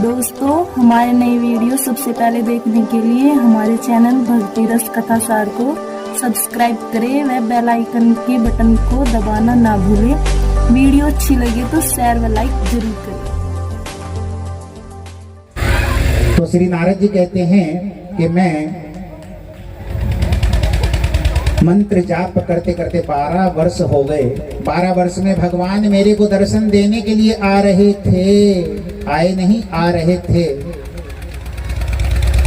दोस्तों, हमारे नई वीडियो सबसे पहले देखने के लिए हमारे चैनल भक्ति रस कथा सार को सब्सक्राइब करें व बेल आइकन के बटन को दबाना ना भूलें। वीडियो अच्छी लगे तो शेयर व लाइक जरूर करें। तो श्री नारद जी कहते हैं कि मैं मंत्र जाप करते करते 12 वर्ष हो गए। 12 वर्ष में भगवान मेरे को दर्शन देने के लिए आ रहे थे, आए नहीं, आ रहे थे।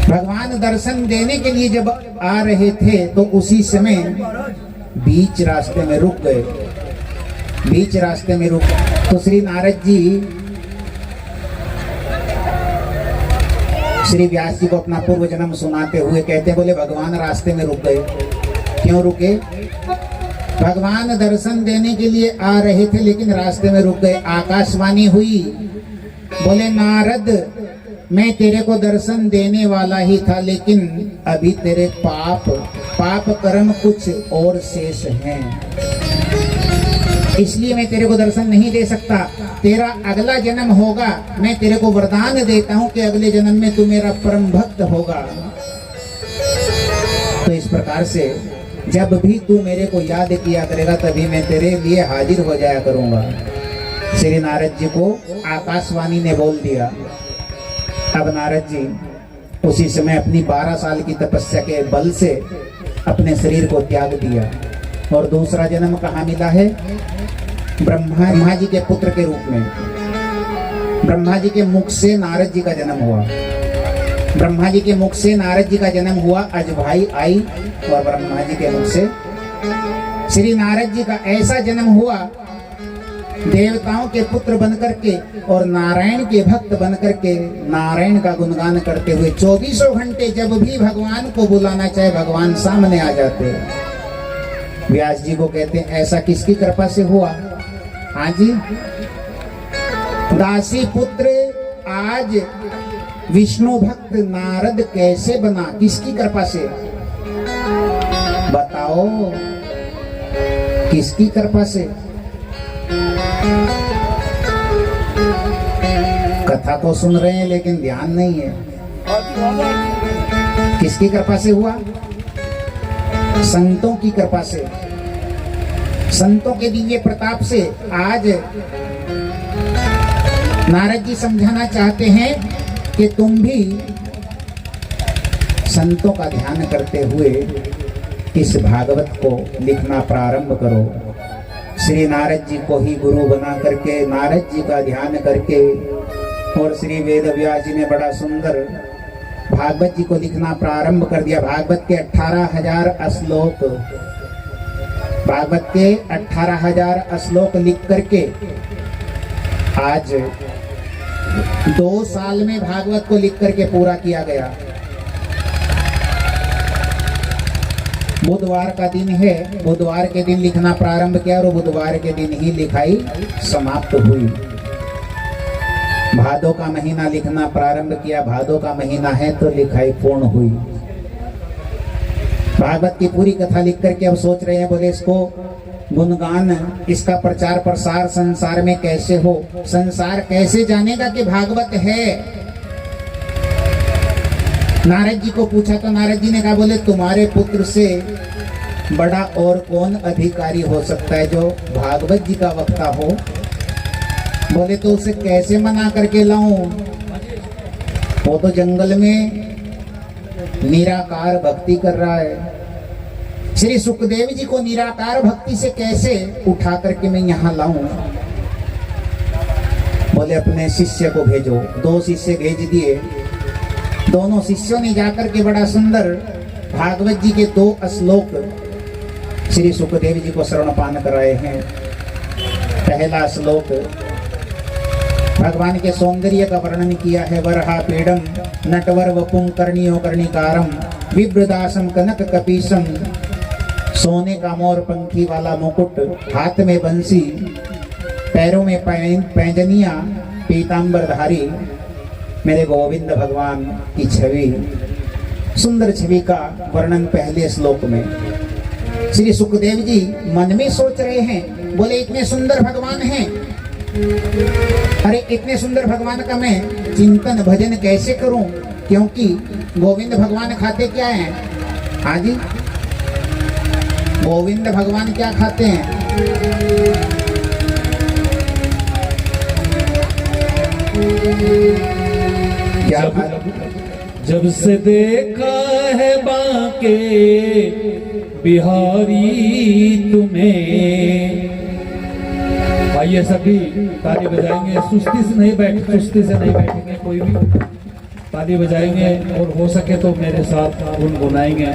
भगवान दर्शन देने के लिए जब आ रहे थे तो उसी समय बीच रास्ते में रुक गए। बीच रास्ते में रुक तो श्री नारद जी श्री व्यास जी को अपना पूर्व जन्म सुनाते हुए कहते, बोले भगवान रास्ते में रुक गए। क्यों रुके? भगवान दर्शन देने के लिए आ रहे थे लेकिन रास्ते में रुक गए। आकाशवाणी हुई, बोले नारद मैं तेरे को दर्शन देने वाला ही था लेकिन अभी तेरे पाप कर्म कुछ और शेष हैं, इसलिए मैं तेरे को दर्शन नहीं दे सकता। तेरा अगला जन्म होगा, मैं तेरे को वरदान देता हूं कि अगले जन्म में तू मेरा परम भक्त होगा। तो इस प्रकार से जब भी तू मेरे को याद किया करेगा तभी मैं तेरे लिए हाजिर हो जाया करूंगा। श्री नारद जी को आकाशवाणी ने बोल दिया। अब नारद जी उसी समय अपनी 12 साल की तपस्या के बल से अपने शरीर को त्याग दिया और दूसरा जन्म कहाँ मिला है? ब्रह्मा जी के पुत्र के रूप में। ब्रह्मा जी के मुख से नारद जी का जन्म हुआ। ब्रह्मा जी के मुख से नारद जी का जन्म हुआ। अजभाई आई और ब्रह्मा जी के मुख से श्री नारद जी का ऐसा जन्म हुआ, देवताओं के पुत्र बनकर के और नारायण के भक्त बनकर के नारायण का गुणगान करते हुए 24 घंटे जब भी भगवान को बुलाना चाहे भगवान सामने आ जाते। व्यास जी को कहते हैं ऐसा किसकी कृपा से हुआ? हाँ जी, दासी पुत्र आज विष्णु भक्त नारद कैसे बना? किसकी कृपा से? बताओ किसकी कृपा से? कथा तो सुन रहे हैं लेकिन ध्यान नहीं है। किसकी कृपा से हुआ? संतों की कृपा से, संतों के दिव्य प्रताप से। आज नारद जी समझाना चाहते हैं कि तुम भी संतों का ध्यान करते हुए इस भागवत को लिखना प्रारंभ करो। श्री नारद जी को ही गुरु बना करके, नारद जी का ध्यान करके, और श्री वेद व्यास जी ने बड़ा सुंदर भागवत जी को लिखना प्रारंभ कर दिया। भागवत के 18,000 श्लोक, भागवत के 18,000 श्लोक लिख करके आज 2 साल में भागवत को लिख करके पूरा किया गया। बुधवार का दिन है, बुधवार के दिन लिखना प्रारंभ किया और बुधवार के दिन ही लिखाई समाप्त हुई। भादों का महीना लिखना प्रारंभ किया, भादों का महीना है तो लिखाई पूर्ण हुई। भागवत की पूरी कथा लिख करके अब सोच रहे हैं, बोले इसको गुणगान, इसका प्रचार प्रसार संसार में कैसे हो? संसार कैसे जानेगा कि भागवत है? नारद जी को पूछा तो नारद जी ने कहा, बोले तुम्हारे पुत्र से बड़ा और कौन अधिकारी हो सकता है जो भागवत जी का वक्ता हो? बोले तो उसे कैसे मना करके लाऊं? वो तो जंगल में निराकार भक्ति कर रहा है। श्री सुखदेव जी को निराकार भक्ति से कैसे उठा करके मैं यहाँ लाऊं? बोले अपने शिष्य को भेजो। 2 शिष्य भेज दिए। दोनों शिष्यों ने जाकर के बड़ा सुंदर भागवत जी के 2 श्लोक श्री सुखदेव जी को श्रवणपान कराए हैं। पहला श्लोक भगवान के सौंदर्य का वर्णन किया है। वरहा पीडम नटवर वपुं कर्णियो कर्णिकारम विभ्रदासम कनक कपीसम। सोने का मोर पंखी वाला मुकुट, हाथ में बंसी, पैरों में पैंजनिया, पीतांबरधारी मेरे गोविंद भगवान की छवि, सुंदर छवि का वर्णन पहले श्लोक में। श्री सुखदेव जी मन में सोच रहे हैं, बोले इतने सुंदर भगवान हैं अरे इतने सुंदर भगवान का मैं चिंतन भजन कैसे करूं, क्योंकि गोविंद भगवान खाते क्या हैं? हाँ जी, गोविंद भगवान क्या खाते हैं? क्या जब से देखा है बांके बिहारी तुम्हें। आइए सभी ताली बजाएंगे, सुस्ती से नहीं बैठेंगे, कोई भी ताली बजाएंगे और हो सके तो मेरे साथ गुनगुनाएंगे।